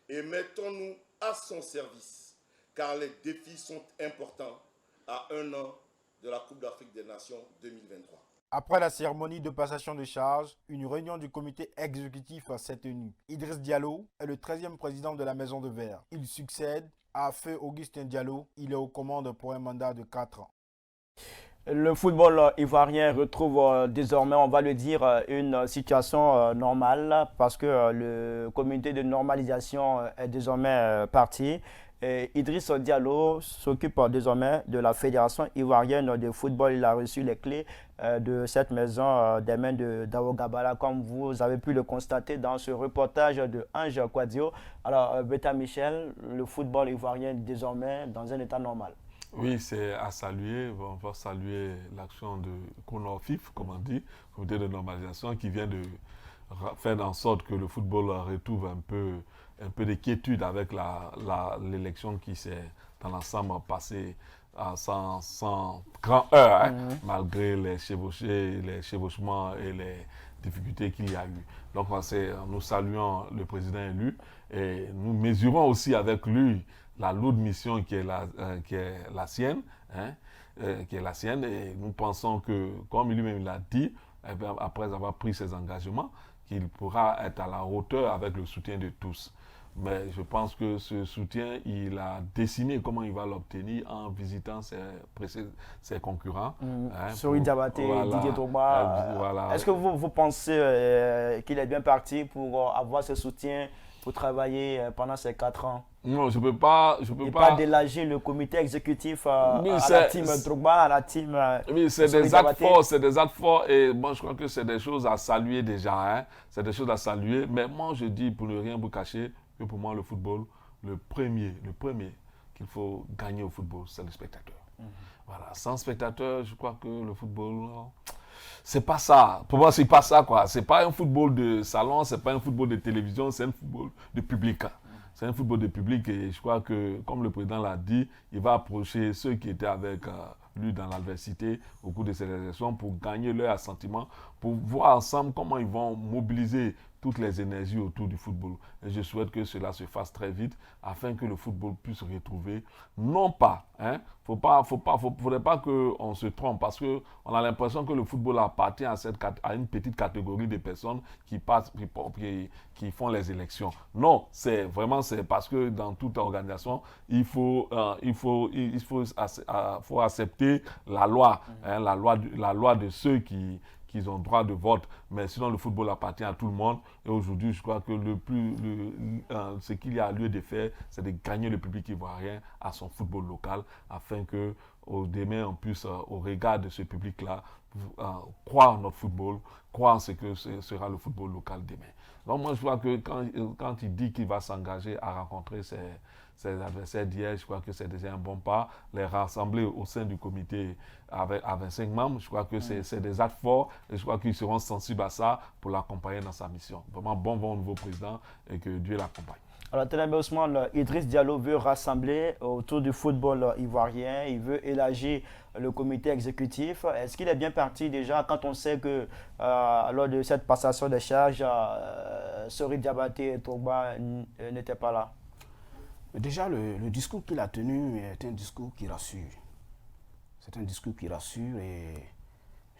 et mettons-nous à son service, car les défis sont importants à un an de la Coupe d'Afrique des Nations 2023. Après la cérémonie de passation de charges, une réunion du comité exécutif s'est tenue. Idriss Diallo est le 13e président de la Maison de Verre. Il succède à Feu Augustin Diallo. Il est aux commandes pour un mandat de 4 ans. Le football ivoirien retrouve désormais, on va le dire, une situation normale parce que le comité de normalisation est désormais parti. Et Idriss Diallo s'occupe désormais de la Fédération ivoirienne de football. Il a reçu les clés de cette maison des mains de Dao Gabala, comme vous avez pu le constater dans ce reportage de Ange Kouadio. Alors, Beta Michel, le football ivoirien désormais dans un état normal. Oui, c'est à saluer. On va saluer l'action de CONOFIF, comme on dit, comité de normalisation, qui vient de faire en sorte que le football retrouve un peu de quiétude avec l'élection qui s'est dans l'ensemble passée sans grand heurt, hein, malgré les chevauchements et les difficultés qu'il y a eu. Donc, nous saluons le président élu et nous mesurons aussi avec lui la lourde mission qui est la sienne, hein, et nous pensons que, comme lui-même l'a dit, après avoir pris ses engagements, qu'il pourra être à la hauteur avec le soutien de tous. Mais je pense que ce soutien, il a dessiné comment il va l'obtenir en visitant ses concurrents. Hein, Sori Diabaté, Didier Drogba. Voilà. Est-ce que vous pensez qu'il est bien parti pour avoir ce soutien, pour travailler pendant ces 4 ans? Non, je peux pas. Pas délager le comité exécutif à la team Drogba, à la team. Oui, c'est des actes forts, et moi je crois que c'est des choses à saluer déjà. Hein. C'est des choses à saluer. Mais moi je dis, pour ne rien vous cacher, que pour moi le football, le premier qu'il faut gagner au football, c'est le spectateur. Voilà, sans spectateur, je crois que le football, c'est pas ça. Pour moi, c'est pas ça, quoi. C'est pas un football de salon, c'est pas un football de télévision, c'est un football de public. C'est un football de public et je crois que, comme le président l'a dit, il va approcher ceux qui étaient avec lui dans l'adversité au cours de ces élections pour gagner leur assentiment, pour voir ensemble comment ils vont mobiliser toutes les énergies autour du football. Et je souhaite que cela se fasse très vite afin que le football puisse retrouver, non pas, faudrait pas qu'on se trompe parce qu'on a l'impression que le football appartient à une petite catégorie de personnes qui font les élections. Non, c'est parce que dans toute organisation, il faut accepter la loi, hein, la loi de ceux qui ont droit de vote, mais sinon le football appartient à tout le monde. Et aujourd'hui, je crois que ce qu'il y a lieu de faire, c'est de gagner le public ivoirien à son football local, afin que demain on puisse, au regard de ce public-là, croire en notre football, croire en ce que sera le football local demain. Donc moi, je crois que quand il dit qu'il va s'engager à rencontrer ses adversaires d'hier, je crois que c'est déjà un bon pas. Les rassembler au sein du comité à 25 membres, je crois que c'est des actes forts et je crois qu'ils seront sensibles à ça pour l'accompagner dans sa mission. Vraiment bon vent au nouveau président et que Dieu l'accompagne. Alors, Ténébé Ousmane, Idriss Diallo veut rassembler autour du football ivoirien, il veut élargir le comité exécutif. Est-ce qu'il est bien parti déjà quand on sait que lors de cette passation des charges, Sori Diabaté et Drogba n'étaient pas là? Déjà, le discours qu'il a tenu est un discours qui rassure. C'est un discours qui rassure et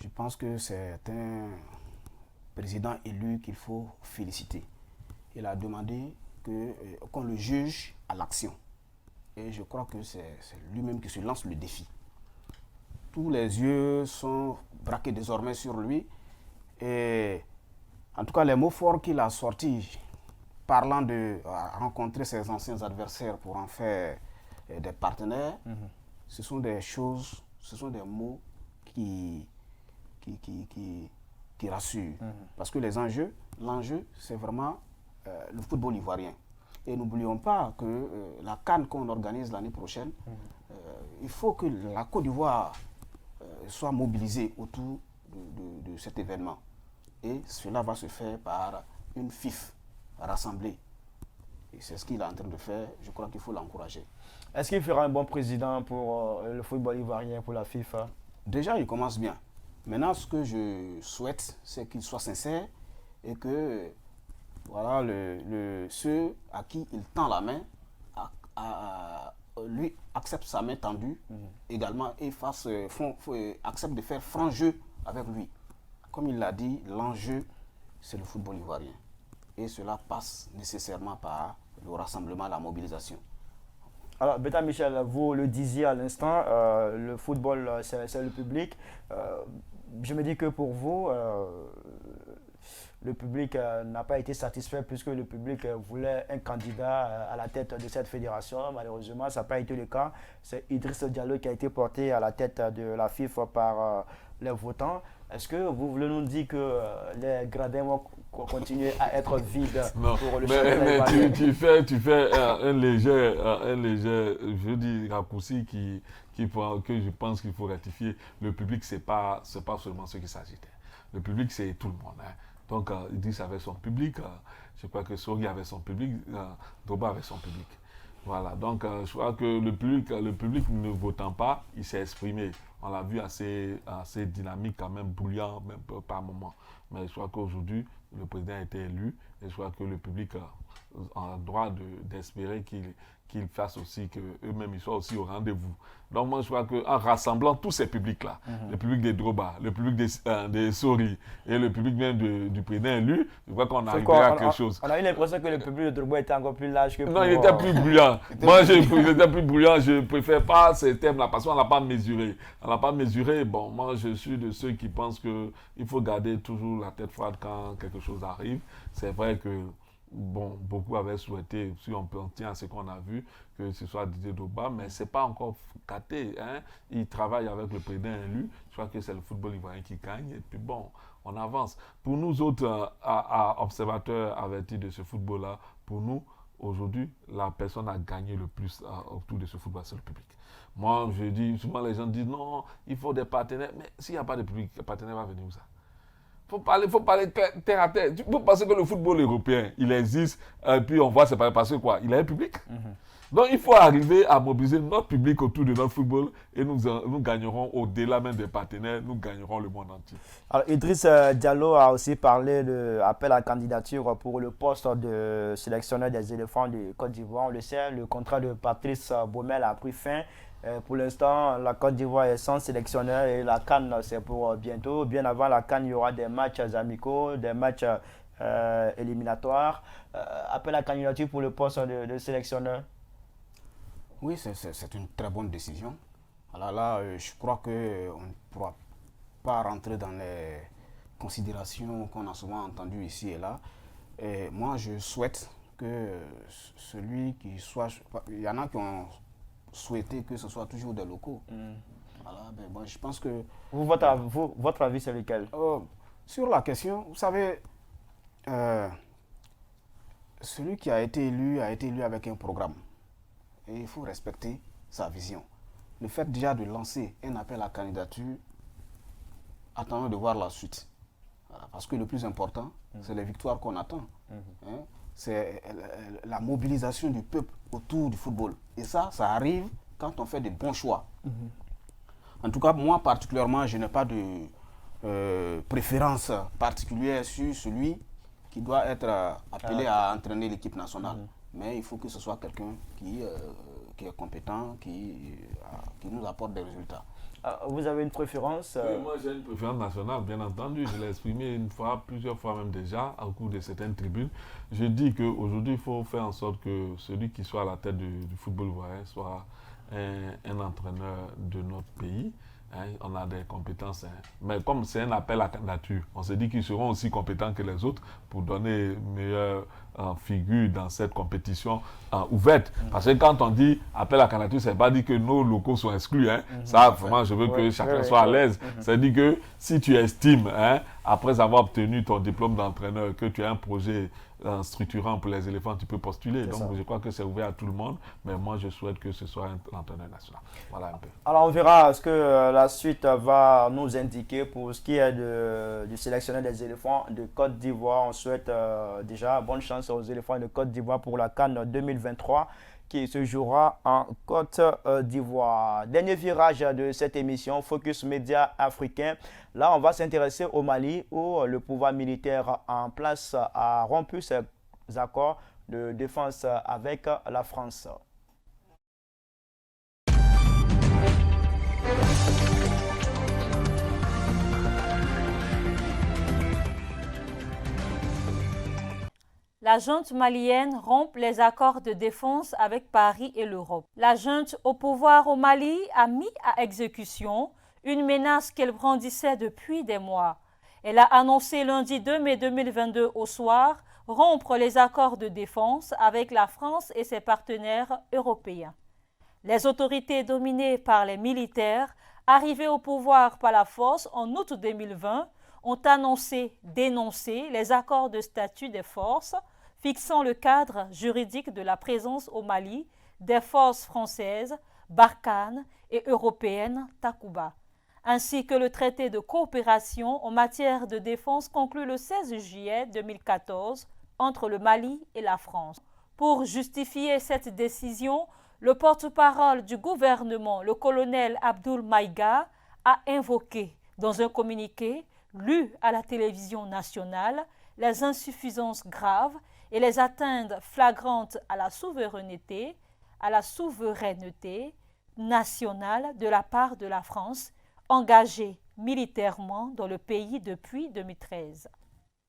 je pense que c'est un président élu qu'il faut féliciter. Il a demandé qu'on le juge à l'action. Et je crois que c'est lui-même qui se lance le défi. Tous les yeux sont braqués désormais sur lui. Et en tout cas, les mots forts qu'il a sortis, parlant de rencontrer ses anciens adversaires pour en faire des partenaires, ce sont des choses, ce sont des mots qui rassurent. Parce que l'enjeu, c'est vraiment le football ivoirien. Et n'oublions pas que la CAN qu'on organise l'année prochaine, il faut que la Côte d'Ivoire soit mobilisée autour de cet événement. Et cela va se faire par une FIF rassemblée. Et c'est ce qu'il est en train de faire. Je crois qu'il faut l'encourager. Est-ce qu'il fera un bon président pour le football ivoirien, pour la FIFA? Déjà, il commence bien. Maintenant, ce que je souhaite, c'est qu'il soit sincère et que voilà, ceux à qui il tend la main, lui accepte sa main tendue également et accepte de faire franc jeu avec lui. Comme il l'a dit, l'enjeu, c'est le football ivoirien. Et cela passe nécessairement par le rassemblement, la mobilisation. Alors, Beta Michel, vous le disiez à l'instant, le football, c'est le public. Je me dis que pour vous, le public n'a pas été satisfait puisque le public voulait un candidat à la tête de cette fédération. Malheureusement, ça n'a pas été le cas. C'est Idriss Diallo qui a été porté à la tête de la FIFA par les votants. Est-ce que vous voulez nous dire que les gradins vont continuer à être vides pour le championnat? Mais tu fais un léger, je dis, raccourci que je pense qu'il faut rectifier. Le public, c'est pas seulement ceux qui s'agitaient. Le public, c'est tout le monde. Hein. Donc, Idriss avait son public, je crois que Sori avait son public, Drogba avait son public. Voilà, donc je crois que le public ne votant pas, il s'est exprimé. On l'a vu assez dynamique, quand même bouillant, même par moment. Mais je crois qu'aujourd'hui, le président a été élu et je crois que le public a le droit d'espérer qu'il fasse aussi, qu'eux-mêmes ils soient aussi au rendez-vous. Donc moi je crois qu'en rassemblant tous ces publics-là, le public des Drogba, le public des Sori et le public même du président élu, je crois qu'on arrivera à quelque chose. On a eu l'impression que le public de Drogba était encore plus large que pour... Non, il était plus bruyant. Moi, il était plus bruyant. Je ne préfère pas ces thèmes-là parce qu'on n'a pas mesuré. On n'a pas mesuré. Bon, moi, je suis de ceux qui pensent qu'il faut garder toujours la tête froide quand quelque chose arrive. C'est vrai que bon, beaucoup avaient souhaité, si on tient à ce qu'on a vu, que ce soit Didier Drogba, mais ce n'est pas encore gâté. Hein. Il travaille avec le président élu. Je crois que c'est le football ivoirien qui gagne. Et puis bon, on avance. Pour nous autres, observateurs avertis de ce football-là, pour nous, aujourd'hui, la personne a gagné le plus autour de ce football, c'est le public. Moi, je dis, souvent les gens disent non, il faut des partenaires. Mais s'il n'y a pas de public, le partenaire va venir où ça? Il faut parler terre à terre. Tu peux penser que le football européen, il existe, et puis on voit, c'est parce que quoi? Il a un public. Donc il faut arriver à mobiliser notre public autour de notre football et nous gagnerons au-delà même des partenaires, nous gagnerons le monde entier. Alors Idriss Diallo a aussi parlé de l'appel à candidature pour le poste de sélectionneur des éléphants de Côte d'Ivoire. On le sait, le contrat de Patrice Baumel a pris fin. Pour l'instant, la Côte d'Ivoire est sans sélectionneur et la CAN, c'est pour bientôt. Bien avant la CAN, il y aura des matchs amicaux, des matchs éliminatoires. Appel à candidature pour le poste de sélectionneur. Oui, c'est une très bonne décision. Alors là, je crois qu'on ne pourra pas rentrer dans les considérations qu'on a souvent entendues ici et là. Et moi, je souhaite que celui qui soit... Il y en a qui ont souhaité que ce soit toujours des locaux. Voilà, ben, bon, je pense que... Votre avis, c'est lequel? Sur la question, vous savez, celui qui a été élu avec un programme. Et il faut respecter sa vision. Le fait déjà de lancer un appel à candidature, attendons de voir la suite. Voilà, parce que le plus important, c'est les victoires qu'on attend. Hein, c'est la mobilisation du peuple autour du football. Et ça arrive quand on fait de bons choix. En tout cas, moi particulièrement, je n'ai pas de préférence particulière sur celui qui doit être appelé à entraîner l'équipe nationale. Mais il faut que ce soit quelqu'un qui est compétent, qui nous apporte des résultats. Vous avez une préférence Oui, moi j'ai une préférence nationale, bien entendu. Je l'ai exprimé plusieurs fois même déjà, au cours de certaines tribunes. Je dis qu'aujourd'hui, il faut faire en sorte que celui qui soit à la tête du football ivoirien soit un entraîneur de notre pays. Hein, on a des compétences, hein. Mais comme c'est un appel à candidature, on se dit qu'ils seront aussi compétents que les autres pour donner une meilleure figure dans cette compétition ouverte. Parce que quand on dit appel à candidature, ça ne veut pas dire que nos locaux sont exclus. Hein. Ça, vraiment, je veux que chacun soit à l'aise. Ça veut dire que si tu estimes, hein, après avoir obtenu ton diplôme d'entraîneur, que tu as un projet structurant pour les éléphants, tu peux postuler. Donc, je crois que c'est ouvert à tout le monde. Mais moi, je souhaite que ce soit un entraîneur national. Voilà un peu. Alors, on verra ce que la suite va nous indiquer pour ce qui est du sélectionneur des éléphants de Côte d'Ivoire. On souhaite déjà bonne chance aux éléphants de Côte d'Ivoire pour la CAN 2023 qui se jouera en Côte d'Ivoire. Dernier virage de cette émission, Focus Média africain. Là, on va s'intéresser au Mali où le pouvoir militaire en place a rompu ses accords de défense avec la France. la junte malienne rompt les accords de défense avec Paris et l'Europe. La junte au pouvoir au Mali a mis à exécution une menace qu'elle brandissait depuis des mois. Elle a annoncé lundi 2 mai 2022 au soir rompre les accords de défense avec la France et ses partenaires européens. Les autorités dominées par les militaires, arrivés au pouvoir par la force en août 2020, ont dénoncé les accords de statut des forces fixant le cadre juridique de la présence au Mali des forces françaises, Barkhane et européennes Takuba, ainsi que le traité de coopération en matière de défense conclu le 16 juillet 2014 entre le Mali et la France. Pour justifier cette décision, le porte-parole du gouvernement, le colonel Abdoul Maïga, a invoqué dans un communiqué lu à la télévision nationale les insuffisances graves et les atteintes flagrantes à la souveraineté nationale de la part de la France, engagée militairement dans le pays depuis 2013.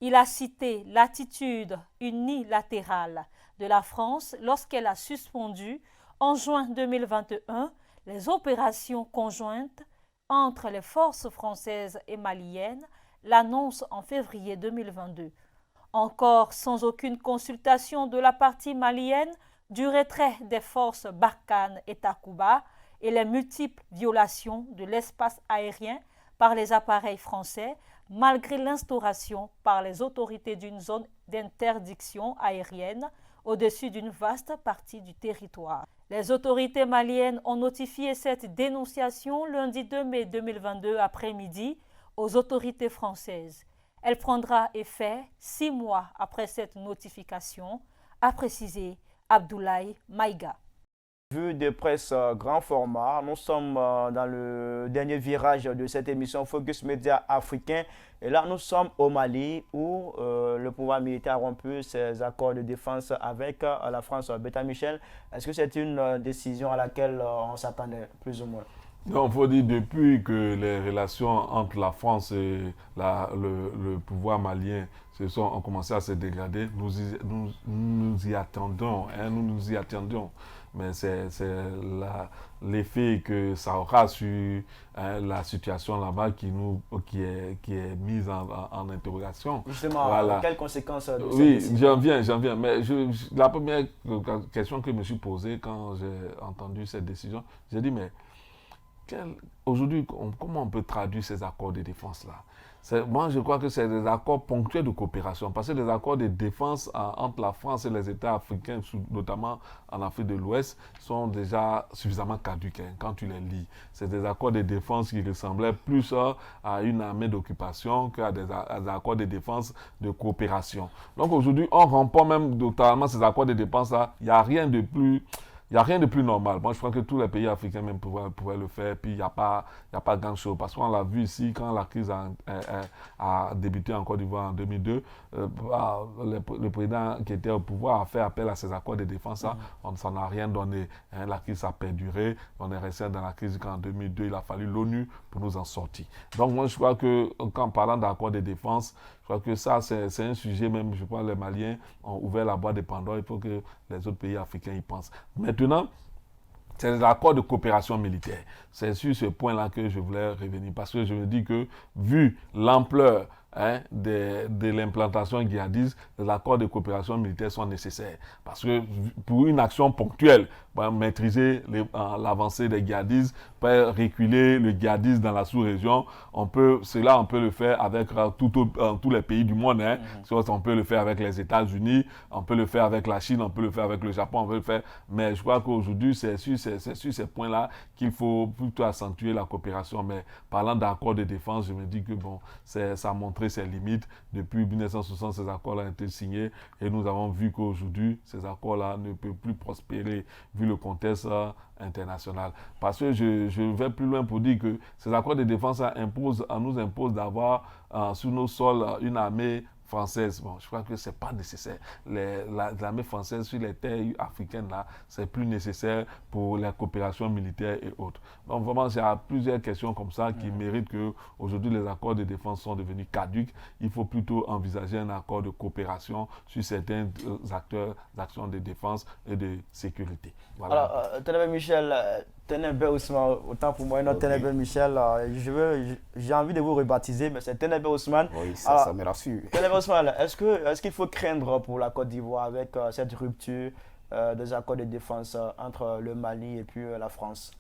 Il a cité l'attitude unilatérale de la France lorsqu'elle a suspendu en juin 2021 les opérations conjointes entre les forces françaises et maliennes, l'annonce en février 2022. Encore sans aucune consultation de la partie malienne du retrait des forces Barkhane et Takuba et les multiples violations de l'espace aérien par les appareils français, malgré l'instauration par les autorités d'une zone d'interdiction aérienne au-dessus d'une vaste partie du territoire. Les autorités maliennes ont notifié cette dénonciation lundi 2 mai 2022 après-midi aux autorités françaises. Elle prendra effet 6 mois après cette notification, a précisé Abdoulaye Maïga. Vue de presse grand format, nous sommes dans le dernier virage de cette émission Focus Média africain. Et là, nous sommes au Mali où le pouvoir militaire a rompu ses accords de défense avec la France. Bertrand Michel, est-ce que c'est une décision à laquelle on s'attendait plus ou moins? Non, il faut dire depuis que les relations entre la France et le pouvoir malien ont commencé à se dégrader, nous y attendons, hein, nous nous y attendions. Mais c'est l'effet que ça aura sur la situation là-bas qui est mise en interrogation. Justement, voilà. Quelles conséquences de cette Oui, décision? j'en viens. Mais la première question que je me suis posée quand j'ai entendu cette décision, j'ai dit, mais aujourd'hui, comment on peut traduire ces accords de défense-là? Moi, je crois que c'est des accords ponctuels de coopération, parce que les accords de défense entre la France et les États africains, notamment en Afrique de l'Ouest, sont déjà suffisamment caducs quand tu les lis. C'est des accords de défense qui ressemblaient plus à une armée d'occupation qu'à des accords de défense de coopération. Donc aujourd'hui, on ne rompt pas même totalement ces accords de défense-là. Il n'y a rien de plus... Il n'y a rien de plus normal. Moi, je crois que tous les pays africains même pouvaient le faire. Puis, il n'y a pas grand-chose. Parce qu'on l'a vu ici, quand la crise a débuté en Côte d'Ivoire en 2002, le président qui était au pouvoir a fait appel à ces accords de défense. Ça n'a rien donné. La crise a perduré. On est resté dans la crise qu'en 2002, il a fallu l'ONU pour nous en sortir. Donc, moi, je crois que, quand parlant d'accords de défense, je crois que ça, c'est un sujet même, je crois que les Maliens ont ouvert la boîte de Pandore. Il faut que les autres pays africains y pensent. Maintenant, c'est des accords de coopération militaire. C'est sur ce point-là que je voulais revenir. Parce que je me dis que, vu l'ampleur de l'implantation djihadiste, les accords de coopération militaire sont nécessaires. Parce que pour une action ponctuelle, maîtriser l'avancée des djihadistes, reculer le djihadisme dans la sous-région, on peut le faire avec tous les pays du monde. On peut le faire avec les États-Unis, on peut le faire avec la Chine, on peut le faire avec le Japon, on peut le faire. Mais je crois qu'aujourd'hui, c'est sur ces points-là qu'il faut plutôt accentuer la coopération. Mais parlant d'accords de défense, je me dis que ça a montré ses limites. Depuis 1960, ces accords-là ont été signés et nous avons vu qu'aujourd'hui, ces accords-là ne peuvent plus prospérer vu le contexte international. Parce que je vais plus loin pour dire que ces accords de défense nous imposent d'avoir sur nos sols une armée française, bon, je crois que ce n'est pas nécessaire. L'armée française sur les terres africaines, là, c'est plus nécessaire pour la coopération militaire et autres. Donc vraiment, il y a plusieurs questions comme ça qui méritent qu'aujourd'hui les accords de défense sont devenus caducs. Il faut plutôt envisager un accord de coopération sur certains actions de défense et de sécurité. Voilà. Alors, Ténébé Michel, Ténébé Ousmane, autant pour moi, notre Ténébé Michel, j'ai envie de vous rebaptiser, mais c'est Ténébé Ousmane. Oui, ça me rassure. Ténébé Ousmane, est-ce qu'il faut craindre pour la Côte d'Ivoire avec cette rupture des accords de défense entre le Mali et puis la France?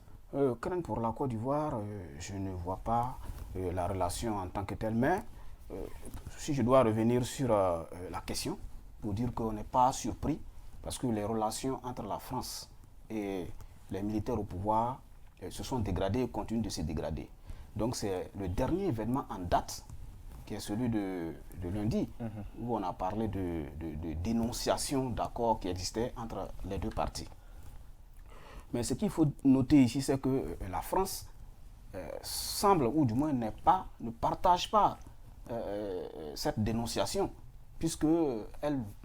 Craindre pour la Côte d'Ivoire, je ne vois pas la relation en tant que telle, mais si je dois revenir sur la question, pour dire qu'on n'est pas surpris, parce que les relations entre la France et les militaires au pouvoir se sont dégradées et continuent de se dégrader. Donc c'est le dernier événement en date, qui est celui de lundi, où on a parlé de dénonciation d'accords qui existaient entre les deux parties. Mais ce qu'il faut noter ici, c'est que la France semble, ou du moins ne partage pas cette dénonciation, puisque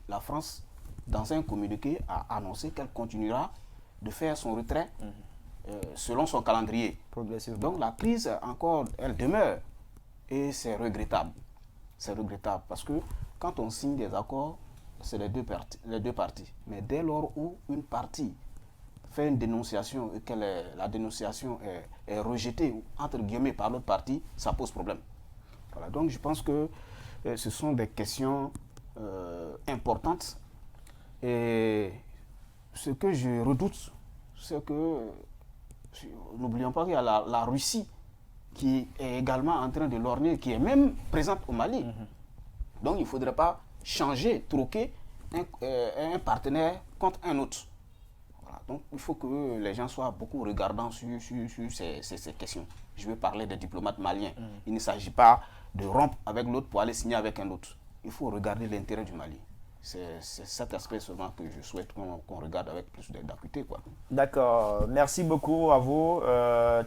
la France, dans un communiqué, a annoncé qu'elle continuera de faire son retrait selon son calendrier. Donc la crise, encore, elle demeure. Et c'est regrettable. C'est regrettable parce que quand on signe des accords, c'est les deux parties. Mais dès lors où une partie fait une dénonciation et que la dénonciation est rejetée, entre guillemets, par l'autre partie, ça pose problème. Voilà, donc je pense que ce sont des questions importantes. Et ce que je redoute, c'est que, n'oublions pas qu'il y a la Russie qui est également en train de lorgner, qui est même présente au Mali. Donc il ne faudrait pas changer, troquer un partenaire contre un autre. Voilà. Donc il faut que les gens soient beaucoup regardants sur ces questions. Je vais parler des diplomates maliens. Il ne s'agit pas de rompre avec l'autre pour aller signer avec un autre. Il faut regarder l'intérêt du Mali. C'est cet aspect seulement que je souhaite qu'on regarde avec plus d'acuité. D'accord. Merci beaucoup à vous,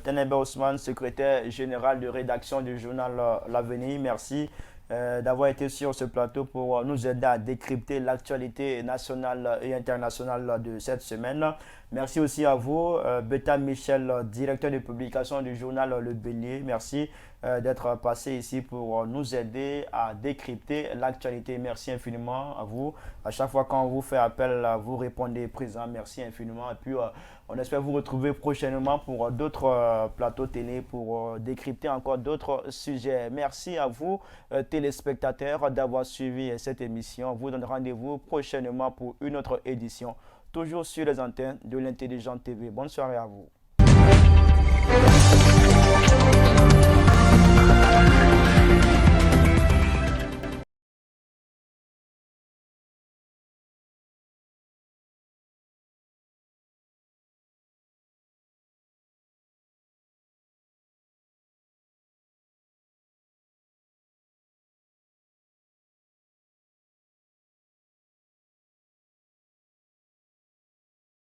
Ténébé Ousmane, secrétaire général de rédaction du journal L'Avenir. Merci d'avoir été sur ce plateau pour nous aider à décrypter l'actualité nationale et internationale de cette semaine. Merci aussi à vous, Beta Michel, directeur de publication du journal Le Bélier. Merci d'être passé ici pour nous aider à décrypter l'actualité. Merci infiniment à vous. À chaque fois qu'on vous fait appel, vous répondez présent. Merci infiniment. Et puis, on espère vous retrouver prochainement pour d'autres plateaux télé pour décrypter encore d'autres sujets. Merci à vous, téléspectateurs, d'avoir suivi cette émission. On vous donne rendez-vous prochainement pour une autre édition, toujours sur les antennes de l'Intelligente TV. Bonne soirée à vous.